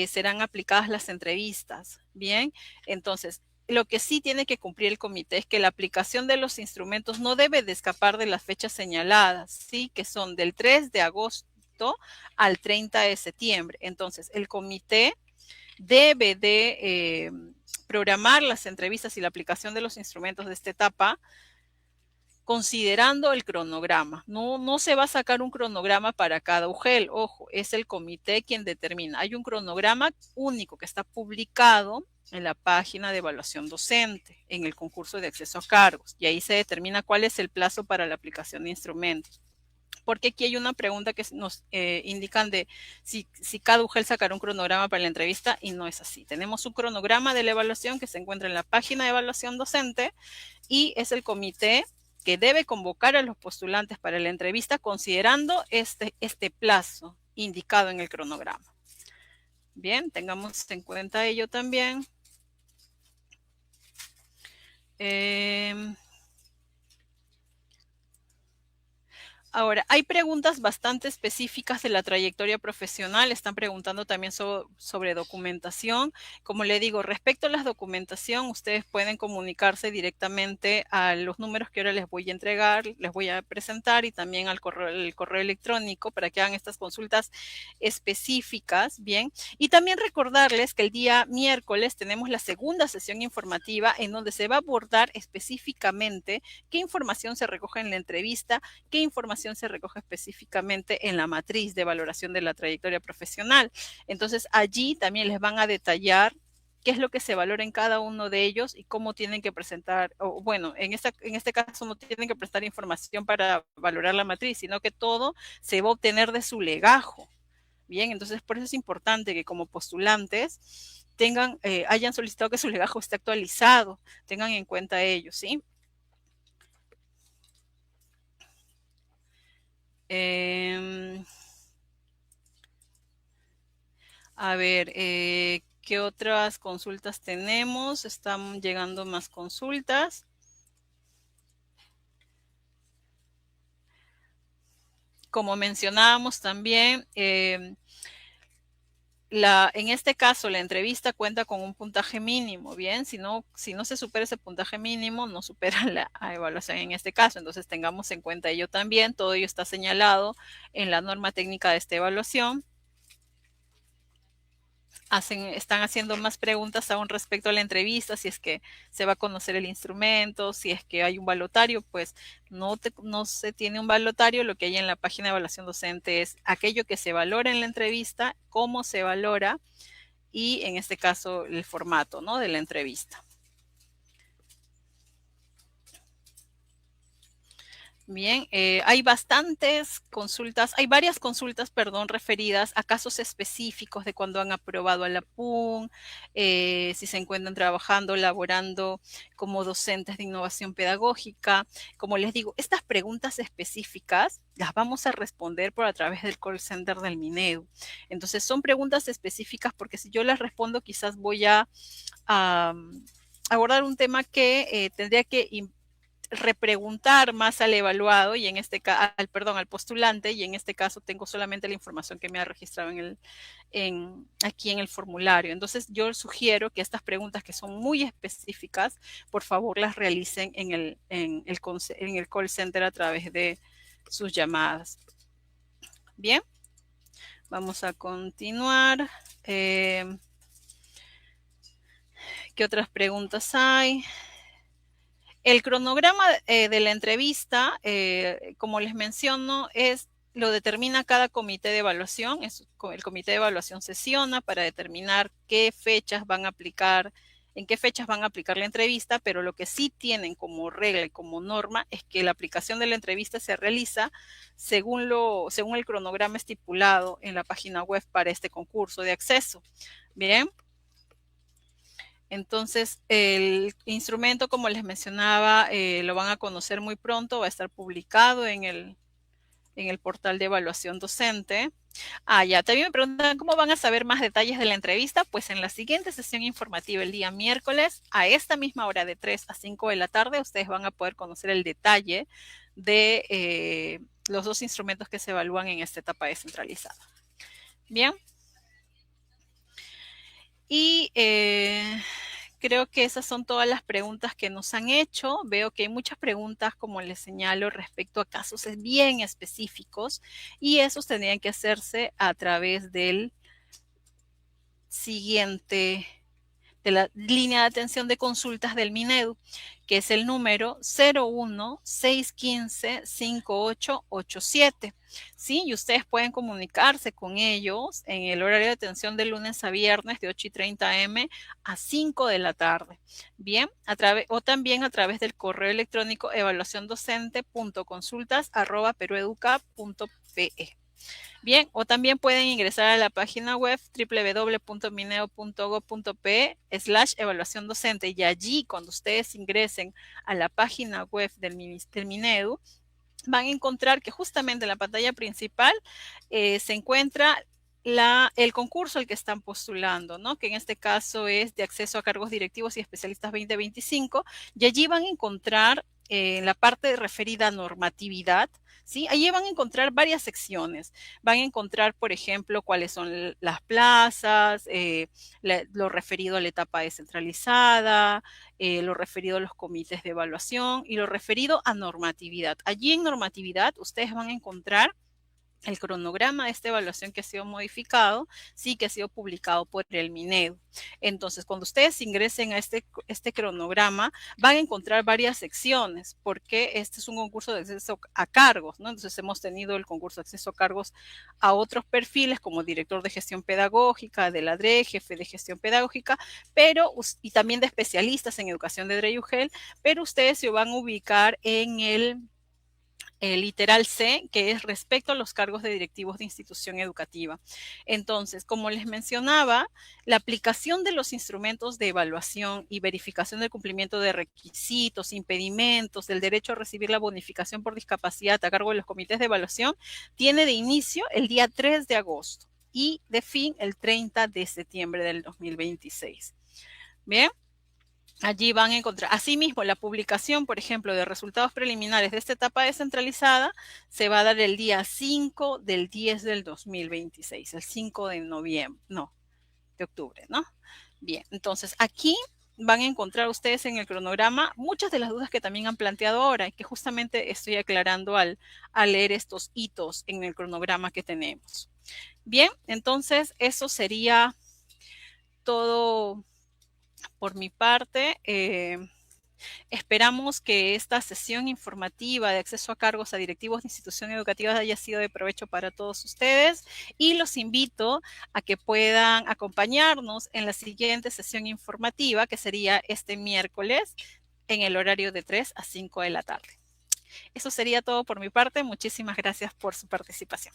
Speaker 1: serán aplicadas las entrevistas. Bien, entonces, lo que sí tiene que cumplir el comité es que la aplicación de los instrumentos no debe de escapar de las fechas señaladas, ¿sí? Que son del 3 de agosto al 30 de septiembre. Entonces, el comité debe de programar las entrevistas y la aplicación de los instrumentos de esta etapa considerando el cronograma. No se va a sacar un cronograma para cada UGEL, ojo, es el comité quien determina. Hay un cronograma único que está publicado en la página de evaluación docente, en el concurso de acceso a cargos, y ahí se determina cuál es el plazo para la aplicación de instrumentos. Porque aquí hay una pregunta que nos indican de si cada UGEL sacará un cronograma para la entrevista y no es así. Tenemos un cronograma de la evaluación que se encuentra en la página de evaluación docente y es el comité que debe convocar a los postulantes para la entrevista considerando este plazo indicado en el cronograma. Bien, tengamos en cuenta ello también. Ahora, hay preguntas bastante específicas de la trayectoria profesional. Están preguntando también sobre documentación. Como le digo, respecto a la documentación, ustedes pueden comunicarse directamente a los números que ahora les voy a entregar, les voy a presentar y también al correo, el correo electrónico para que hagan estas consultas específicas. Bien. Y también recordarles que el día miércoles tenemos la segunda sesión informativa en donde se va a abordar específicamente qué información se recoge en la entrevista, qué información se recoge específicamente en la matriz de valoración de la trayectoria profesional. Entonces, allí también les van a detallar qué es lo que se valora en cada uno de ellos y cómo tienen que presentar, o bueno, en este caso no tienen que prestar información para valorar la matriz, sino que todo se va a obtener de su legajo. Bien, entonces por eso es importante que como postulantes hayan solicitado que su legajo esté actualizado, tengan en cuenta ello, ¿sí? A ver, ¿qué otras consultas tenemos? Están llegando más consultas. Como mencionábamos también, en este caso la entrevista cuenta con un puntaje mínimo, ¿bien? Si no se supera ese puntaje mínimo, no supera la evaluación en este caso. Entonces tengamos en cuenta ello también. Todo ello está señalado en la norma técnica de esta evaluación. Están haciendo más preguntas aún respecto a la entrevista, si es que se va a conocer el instrumento, si es que hay un balotario, pues no se tiene un balotario. Lo que hay en la página de evaluación docente es aquello que se valora en la entrevista, cómo se valora y en este caso el formato, ¿no?, de la entrevista. Bien, hay varias consultas, perdón, referidas a casos específicos de cuando han aprobado a la PUN, si se encuentran trabajando, laborando como docentes de innovación pedagógica. Como les digo, estas preguntas específicas las vamos a responder por a través del call center del Minedu. Entonces, son preguntas específicas porque si yo las respondo, quizás voy a abordar un tema que tendría que repreguntar más al evaluado y en este caso, al postulante, y en este caso tengo solamente la información que me ha registrado aquí en el formulario. Entonces yo sugiero que estas preguntas que son muy específicas, por favor las realicen en el call center a través de sus llamadas. Bien, vamos a continuar. ¿Qué otras preguntas hay? El cronograma de la entrevista, como les menciono, lo determina cada comité de evaluación. El comité de evaluación sesiona para determinar qué fechas van a aplicar, en qué fechas van a aplicar la entrevista, pero lo que sí tienen como regla y como norma es que la aplicación de la entrevista se realiza según el cronograma estipulado en la página web para este concurso de acceso. Bien. Entonces, el instrumento, como les mencionaba, lo van a conocer muy pronto, va a estar publicado en el portal de evaluación docente. Ya, también me preguntan cómo van a saber más detalles de la entrevista. Pues en la siguiente sesión informativa el día miércoles, a esta misma hora de 3 a 5 de la tarde, ustedes van a poder conocer el detalle de los dos instrumentos que se evalúan en esta etapa descentralizada. Bien. Y creo que esas son todas las preguntas que nos han hecho. Veo que hay muchas preguntas, como les señalo, respecto a casos bien específicos, y esos tendrían que hacerse a través del siguiente, de la línea de atención de consultas del Minedu, que es el número 01-615-5887. ¿Sí? Y ustedes pueden comunicarse con ellos en el horario de atención de lunes a viernes de 8:30 am a 5 de la tarde. Bien, o también a través del correo electrónico evaluaciondocente.consultas@perueduca.pe. Bien, o también pueden ingresar a la página web www.mineo.gov.pe/evaluación docente, y allí cuando ustedes ingresen a la página web del Minedu, van a encontrar que justamente en la pantalla principal se encuentra el concurso al que están postulando, ¿no?, que en este caso es de acceso a cargos directivos y especialistas 2025, y allí van a encontrar en la parte referida a normatividad, ¿sí? Allí van a encontrar varias secciones. Van a encontrar, por ejemplo, cuáles son las plazas, lo referido a la etapa descentralizada, lo referido a los comités de evaluación y lo referido a normatividad. Allí en normatividad ustedes van a encontrar el cronograma de esta evaluación que ha sido modificado, sí, que ha sido publicado por el Minedu. Entonces, cuando ustedes ingresen a este cronograma, van a encontrar varias secciones, porque este es un concurso de acceso a cargos, ¿no? Entonces, hemos tenido el concurso de acceso a cargos a otros perfiles, como director de gestión pedagógica, de la DRE, jefe de gestión pedagógica, y también de especialistas en educación de DRE y UGEL, pero ustedes se van a ubicar en el literal C, que es respecto a los cargos de directivos de institución educativa. Entonces, como les mencionaba, la aplicación de los instrumentos de evaluación y verificación del cumplimiento de requisitos, impedimentos, del derecho a recibir la bonificación por discapacidad a cargo de los comités de evaluación, tiene de inicio el día 3 de agosto y de fin el 30 de septiembre del 2026. Bien. Allí van a encontrar, asimismo, la publicación, por ejemplo, de resultados preliminares de esta etapa descentralizada se va a dar el día 5 del 10 del 2026, el 5 de noviembre, no, de octubre, ¿no? Bien, entonces aquí van a encontrar ustedes en el cronograma muchas de las dudas que también han planteado ahora y que justamente estoy aclarando al leer estos hitos en el cronograma que tenemos. Bien, entonces eso sería todo por mi parte. Esperamos que esta sesión informativa de acceso a cargos a directivos de instituciones educativas haya sido de provecho para todos ustedes y los invito a que puedan acompañarnos en la siguiente sesión informativa, que sería este miércoles en el horario de 3 a 5 de la tarde. Eso sería todo por mi parte. Muchísimas gracias por su participación.